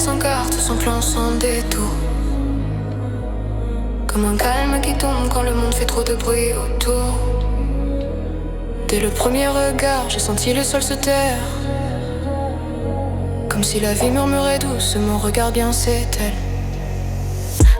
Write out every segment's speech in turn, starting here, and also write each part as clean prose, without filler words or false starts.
sans carte, sans plan, sans détour. Comme un calme qui tombe quand le monde fait trop de bruit autour. Dès le premier regard, j'ai senti le sol se taire. Comme si la vie murmurait doucement, regarde bien, c'est elle.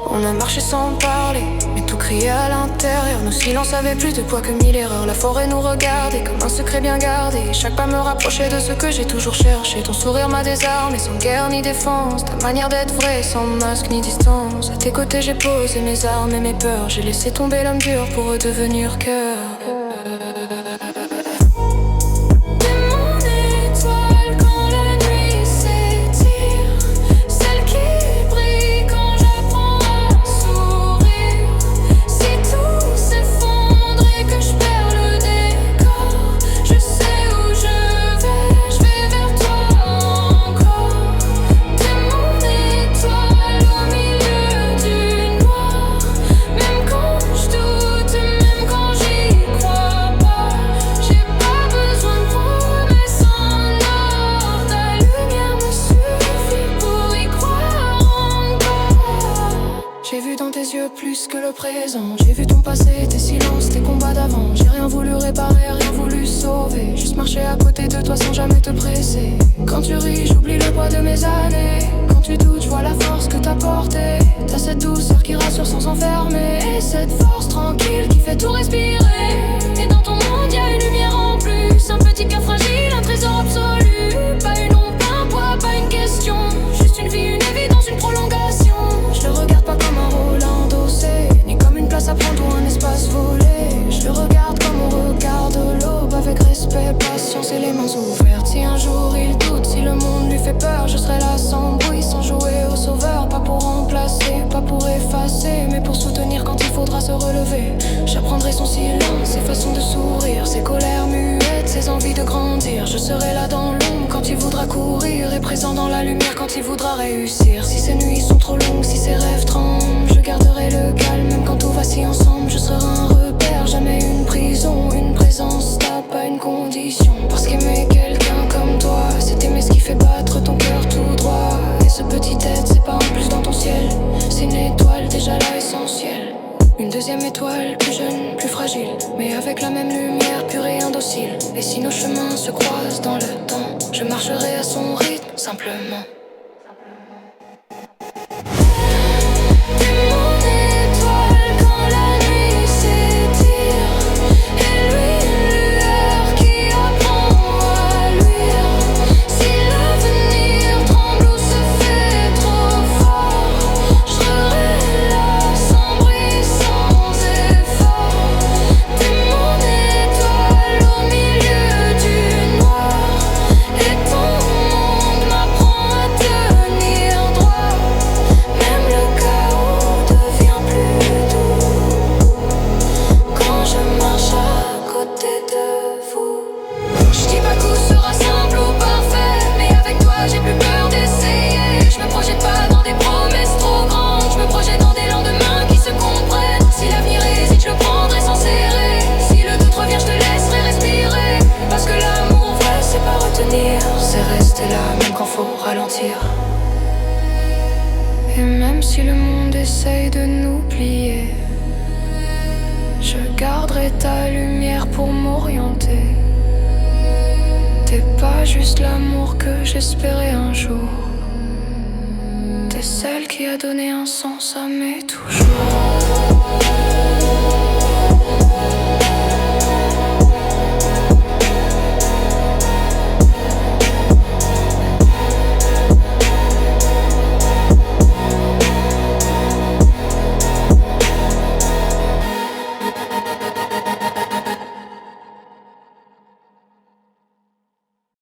On a marché sans parler, mais tout criait à l'intérieur. Nos silences avaient plus de poids que 1000 erreurs. La forêt nous regardait comme un secret bien gardé. Chaque pas me rapprochait de ce que j'ai toujours cherché. Ton sourire m'a désarmé, sans guerre ni défense. Ta manière d'être vraie, sans masque ni distance. À tes côtés j'ai posé mes armes et mes peurs. J'ai laissé tomber l'homme dur pour redevenir cœur. Plus que le présent, j'ai vu ton passé, tes silences, tes combats d'avant. J'ai rien voulu réparer, rien voulu sauver. Juste marcher à côté de toi sans jamais te presser. Quand tu ris, j'oublie le poids de mes années. Quand tu doutes, je vois la force que t'as portée. T'as cette douceur qui rassure sans s'enfermer. Et cette force tranquille qui fait tout respirer. Et dans ton monde, y'a une lumière en plus. Un petit cœur fragile, un trésor absolu. Pas une honte, pas un poids, pas une question. Juste une vie, une évidence, une prolongation. Je le regarde pas comme un rôle endossé, ni comme une place à prendre ou un espace volé. Je le regarde comme on regarde l'aube, avec respect, patience et les mains ouvertes. Si un jour il doute, si le monde lui fait peur, je serai là sans bruit, sans jouer au sauveur. Pas pour remplacer, pas pour effacer, mais pour soutenir quand il faudra se relever. J'apprendrai son silence, ses façons de sourire, ses colères muettes, ses envies de grandir. Je serai là dans l'ombre quand il voudra courir, et présent dans la lumière quand il voudra réussir. Si ces nuits sont trop longues, si ses rêves tremblent, je garderai le calme même quand tout vacille ensemble. Je serai un repère, jamais une prison. Une présence stable, pas une condition. Parce qu'aimer quelqu'un comme toi, c'est aimer ce qui fait battre ton cœur tout droit. Et ce petit être, c'est pas un plus dans ton ciel, c'est une étoile déjà là essentielle. Une deuxième étoile, plus jeune, plus fragile, mais avec la même lumière, pure et indocile. Et si nos chemins se croisent dans le temps, je marcherai à son rythme, simplement. Et même si le monde essaye de nous plier, je garderai ta lumière pour m'orienter. T'es pas juste l'amour que j'espérais un jour, t'es celle qui a donné un sens à mes toujours.